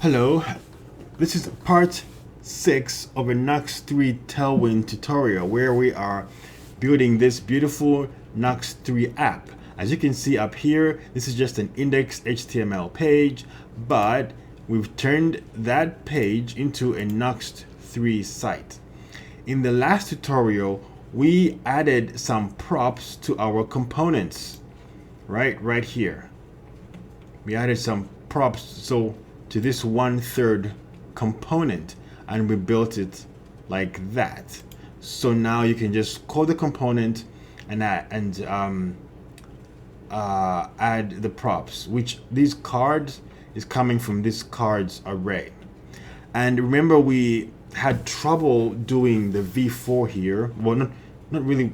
Hello, this is part 6 of a Nuxt 3 Tailwind tutorial where we are building this beautiful Nuxt 3 app. As you can see up here, this is just an index HTML page, but we've turned that page into a Nuxt 3 site. In the last tutorial, we added some props to our components, right here. We added some props to this 1/3 component, and we built it like that. So now you can just call the component and add the props, which these cards is coming from this cards array. And remember, we had trouble doing the v4 here. Well, not really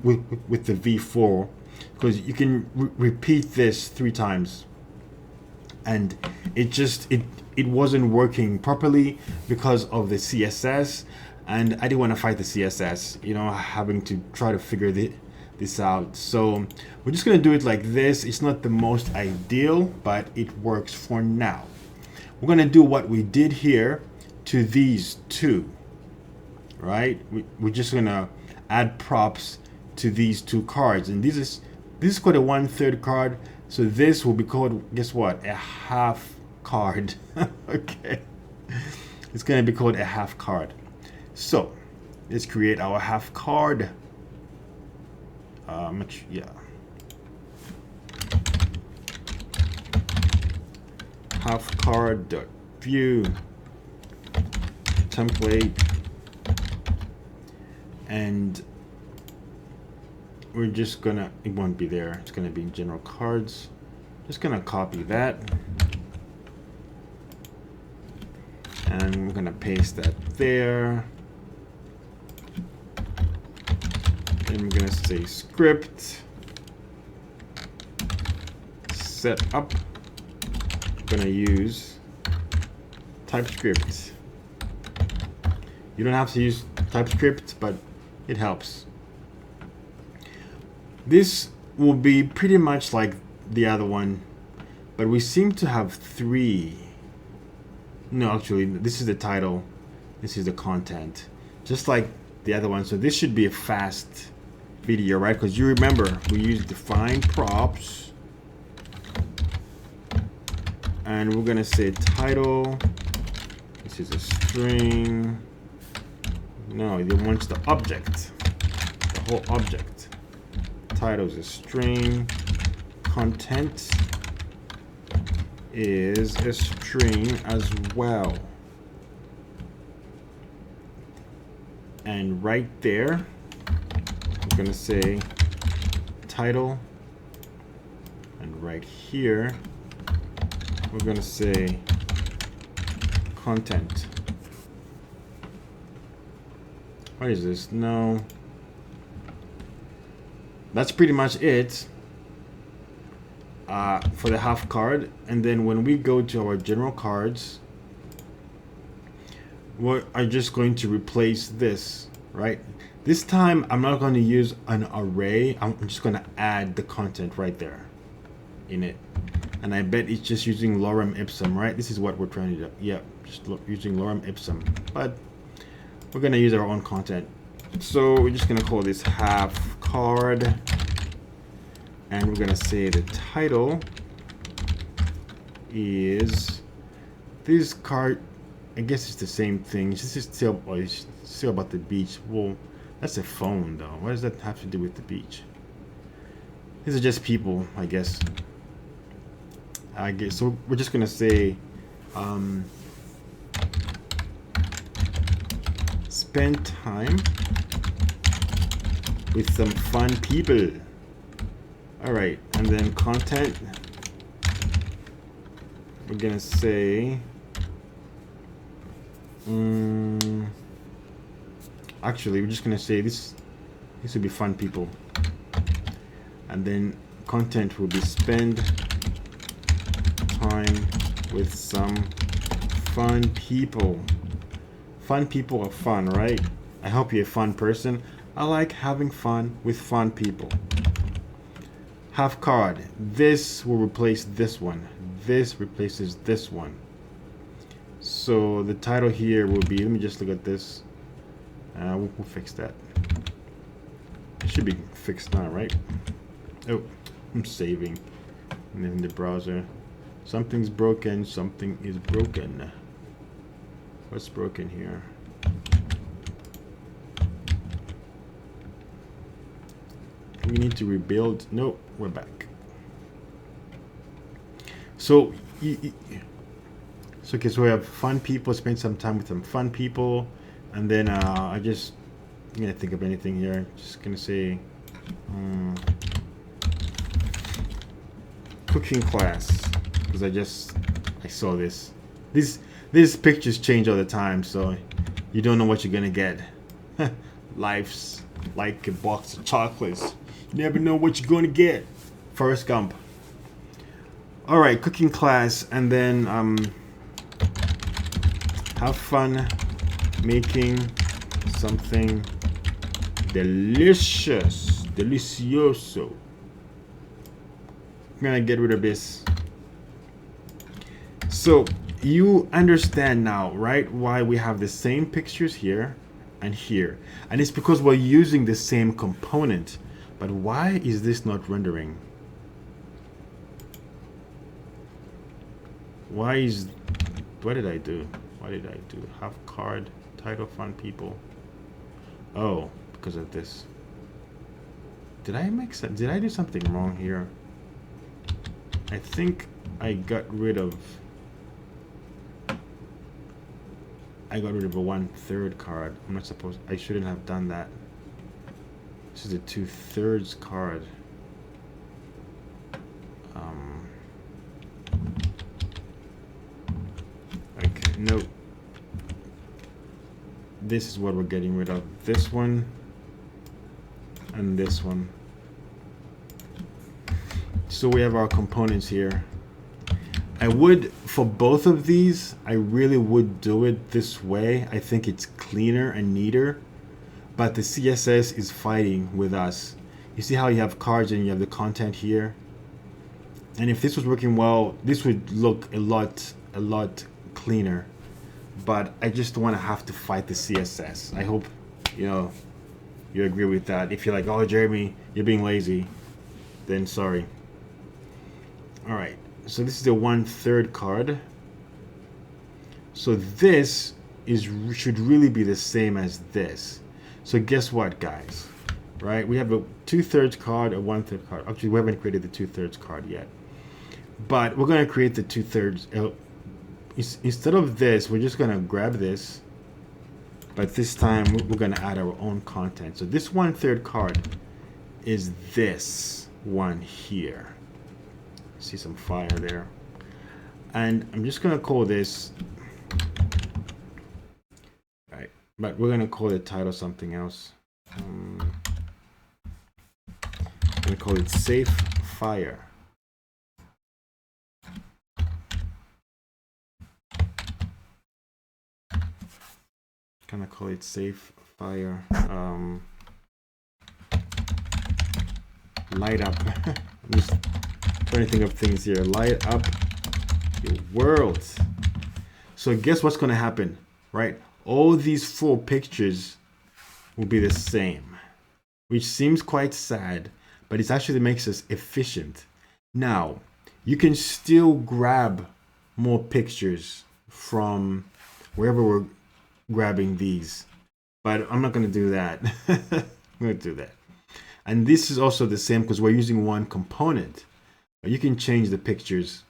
with the v4, because you can repeat this 3 times and it wasn't working properly because of the CSS, and I didn't want to fight the CSS, having to try to figure this out. So we're just going to do it like this. It's not the most ideal, but it works for now. We're going to do what we did here to these two, right? We're just going to add props to these 2 cards, and this is called a 1/3 card. So this will be called, guess what? A half card. Okay. It's going to be called a half card. So let's create our half card. Half card dot view template, and we're just gonna, it won't be there, it's gonna be in general cards. Just gonna copy that, and we're gonna paste that there. And we're gonna say script set up. We're gonna use TypeScript. You don't have to use TypeScript, but it helps. This will be pretty much like the other one, but we seem to have 3. No, actually, this is the title. This is the content, just like the other one. So this should be a fast video, right? Because you remember we used define props, and we're gonna say title. This is a string. No, it wants the object, the whole object. Title is a string, content is a string as well. And right there, we're gonna say title, and right here, we're gonna say content. What is this? No. That's pretty much it for the half card. And then when we go to our general cards, we are just going to replace this, right? This time I'm not going to use an array. I'm just going to add the content right there in it. And I bet it's just using lorem ipsum, right? This is what we're trying to do. Yeah, just using lorem ipsum. But we're going to use our own content. So we're just going to call this half card, and we're going to say the title is this card. I guess it's the same thing. This is still about the beach. Well, that's a phone though. What does that have to do with the beach? These are just people, I guess. So we're just going to say spend time with some fun people. All right, and then content, we're gonna say actually we're just gonna say this will be fun people, and then content will be spend time with some fun people. Fun people are fun, right? I hope you're a fun person. I like having fun with fun people. Half card. This will replace this one. This replaces this one. So the title here will be, let me just look at this. We'll fix that. It should be fixed now, right? Oh, I'm saving. And then in the browser. Something's broken, something is broken. What's broken here? We need to rebuild. No, we're back. So, okay, so we have fun people, spend some time with some fun people. And then I'm gonna think of anything here. Just gonna say cooking class, because I saw this. These pictures change all the time, so you don't know what you're gonna get. Life's like a box of chocolates. You never know what you're gonna get. Forrest Gump. All right, cooking class, and then have fun making something delicious, delicioso. I'm gonna get rid of this. So you understand now, right, why we have the same pictures here and here. And it's because we're using the same component. But why is this not rendering? What did I do? What did I do? Have card, title, fun people. Oh, because of this. Did I do something wrong here? I think I got rid of a 1/3 card. I shouldn't have done that. This is a 2/3 card. Okay, no. This is what we're getting rid of. This one and this one. So we have our components here. I would, for both of these, I really would do it this way. I think it's cleaner and neater. But the CSS is fighting with us. You see how you have cards and you have the content here? And if this was working well, this would look a lot cleaner. But I just don't want to have to fight the CSS. I hope, you agree with that. If you're like, oh, Jeremy, you're being lazy, then sorry. All right, so this is the 1/3 card. So this should really be the same as this. So guess what, guys? Right, we have a 2/3 card, a 1/3 card. Actually, we haven't created the 2/3 card yet. But we're gonna create the 2/3. Instead of this, we're just gonna grab this. But this time, we're gonna add our own content. So this 1/3 card is this one here. See some fire there. And I'm just gonna call this, right, but we're gonna call the title something else. I'm gonna call it Safe Fire. Gonna call it Safe Fire. Light up. I'm just trying to think of things here. Light up your world. So guess what's going to happen, right? All these 4 pictures will be the same, which seems quite sad, but it actually makes us efficient. Now, you can still grab more pictures from wherever we're grabbing these, but I'm not going to do that. I'm going to do that. And this is also the same because we're using one component. You can change the pictures.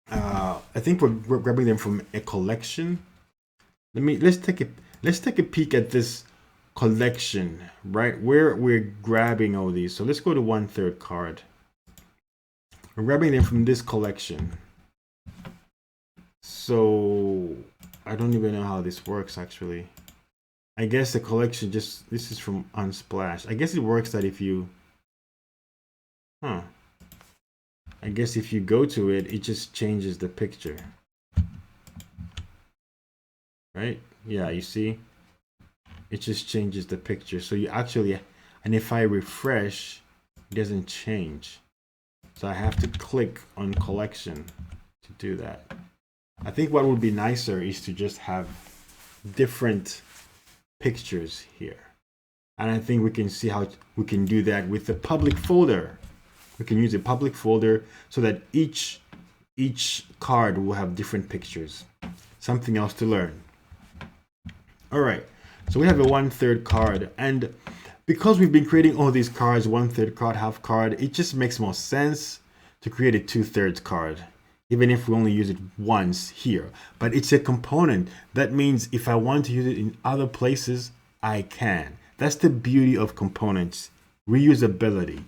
I think we're grabbing them from a collection. Let's take a peek at this collection, right? Where we're grabbing all these. So let's go to 1/3 card. We're grabbing them from this collection. So I don't even know how this works actually. I guess the collection this is from Unsplash. I guess it works that if you, I guess if you go to it, it just changes the picture. Right? Yeah, you see? It just changes the picture. So you actually, and if I refresh, it doesn't change. So I have to click on collection to do that. I think what would be nicer is to just have different pictures here. And I think we can see how we can do that with the public folder. We can use a public folder so that each card will have different pictures. Something else to learn. All right, so we have a 1/3 card, and because we've been creating all these cards, 1/3 card, half card, it just makes more sense to create a 2/3 card, even if we only use it once here. But it's a component. That means if I want to use it in other places, I can. That's the beauty of components, reusability.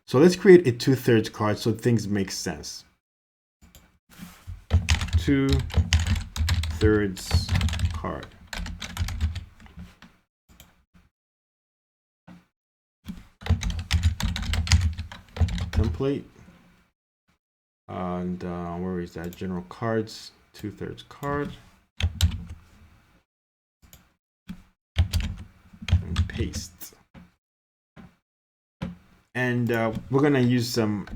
So let's create a 2/3 card so things make sense. 2/3 card. Template. And where is that? General cards, 2/3 card. And paste. And we're gonna use some,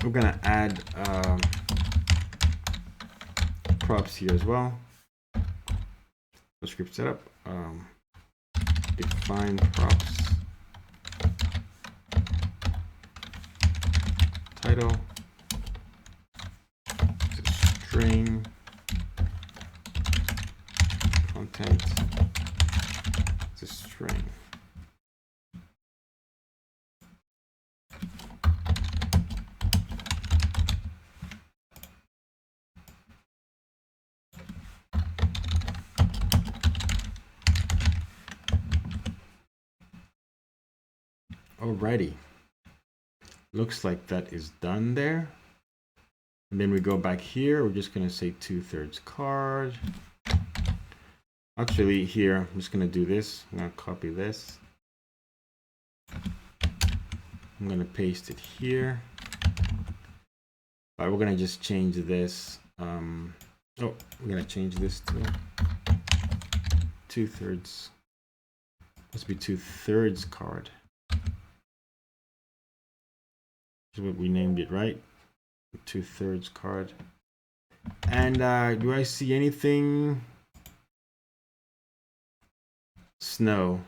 we're gonna add props here as well. The script setup, define props, title, string, content, it's a string. Alrighty, looks like that is done there. And then we go back here, we're just gonna say 2/3 card. Actually here, I'm just gonna do this. I'm gonna copy this. I'm gonna paste it here. But we're gonna just change this. We're gonna change this to 2/3. Must be 2/3 card. Is what we named it, right? 2/3 card. And do I see anything? Snow.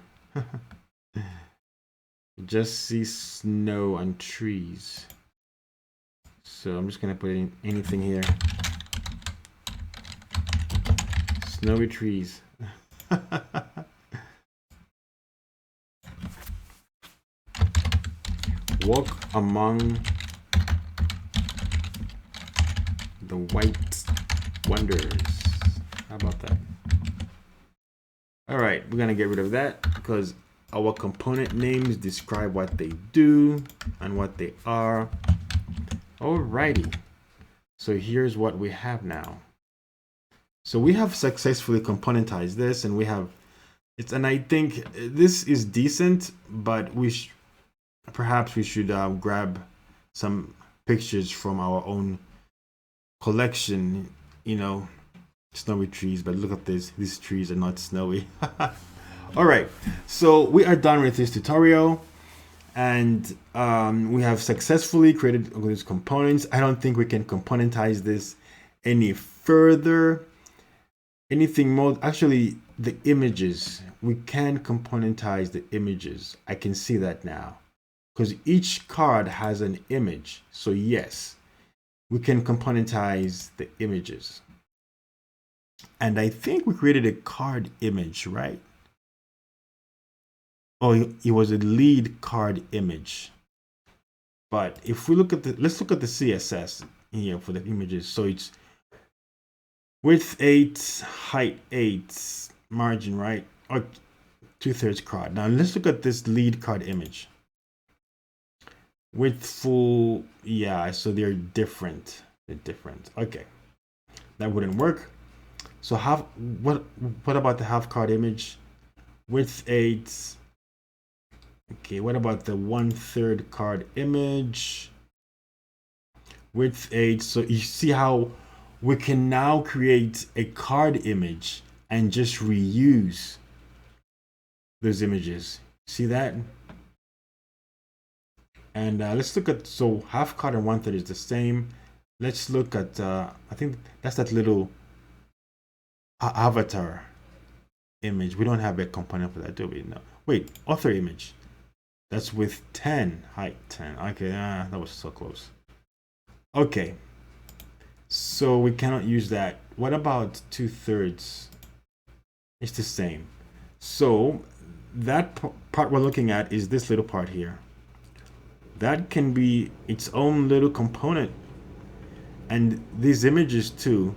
Just see snow and trees. So I'm just gonna put in anything here. Snowy trees. Walk among the white wonders. How about that? All right, we're gonna get rid of that because our component names describe what they do and what they are. Alrighty, so here's what we have now. So we have successfully componentized this, and we have it's, and I think this is decent, but perhaps we should grab some pictures from our own collection, you know, snowy trees. But look at this, these trees are not snowy. All right, so we are done with this tutorial, and we have successfully created all these components. I don't think we can componentize this any further. Anything more, actually the images, we can componentize the images. I can see that now because each card has an image. So yes, we can componentize the images. And I think we created a card image, right? Oh, it was a lead card image. But if we look at let's look at the CSS here for the images. So it's width 8, height 8, margin, right? Or 2/3 card. Now let's look at this lead card image. Width full, yeah, so they're different. They're different. Okay, that wouldn't work. So what about the half card image? Width 8. Okay, what about the 1/3 card image? Width 8. So you see how we can now create a card image and just reuse those images. See that? And let's look at, so half card and 1/3 is the same. let's look at, I think that's that little avatar image. We don't have a component for that, do we? No. Wait, author image. That's with 10, height 10. Okay, that was so close. Okay, so we cannot use that. What about 2/3? It's the same. So that part we're looking at is this little part here. That can be its own little component. And these images too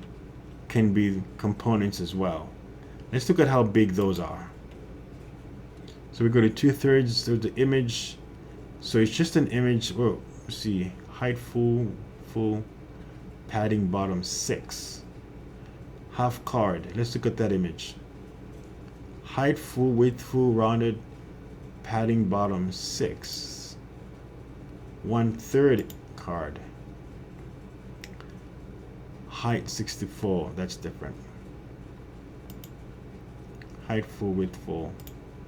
can be components as well. Let's look at how big those are. So we go to 2/3 to the image. So it's just an image. Oh, let's see, height full, padding bottom 6. Half card. Let's look at that image. Height full, width full, rounded, padding bottom 6. 1/3 card. Height 64. That's different. Height full, width full,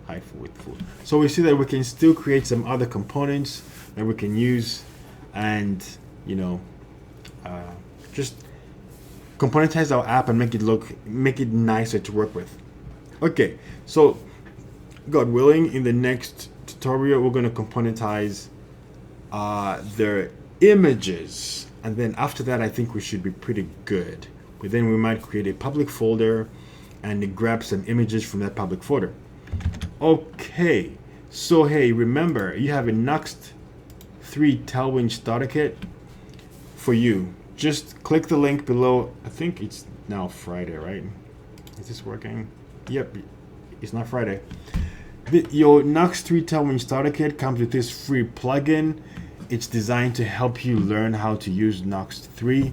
height full, width full. So we see that we can still create some other components that we can use, and just componentize our app and make it nicer to work with. Okay, so God willing, in the next tutorial, we're going to componentize their images, and then after that, I think we should be pretty good. But then we might create a public folder and grab some images from that public folder. Okay, so hey, remember, you have a Nuxt 3 Tailwind starter kit for you. Just click the link below. I think it's now Friday, right? Is this working? Yep, it's not Friday. Your Nuxt 3 Tailwind starter kit comes with this free plugin. It's designed to help you learn how to use Nuxt 3.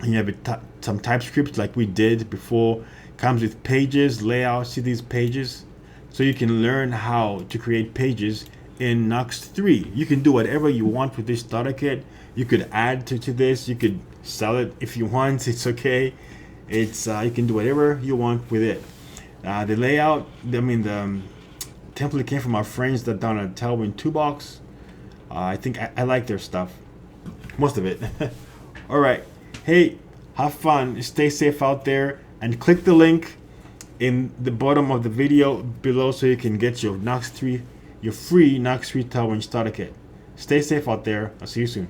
And you have some TypeScript like we did before. Comes with pages, layout. See these pages? So you can learn how to create pages in Nuxt 3. You can do whatever you want with this starter kit. You could add to this. You could sell it if you want. It's okay. It's you can do whatever you want with it. The layout, the template came from our friends that done a Tailwind 2 box. I think I like their stuff, most of it. All right, hey, have fun, stay safe out there, and click the link in the bottom of the video below so you can get your Nuxt 3, your free Nuxt 3 Tailwind starter kit. Stay safe out there. I'll see you soon.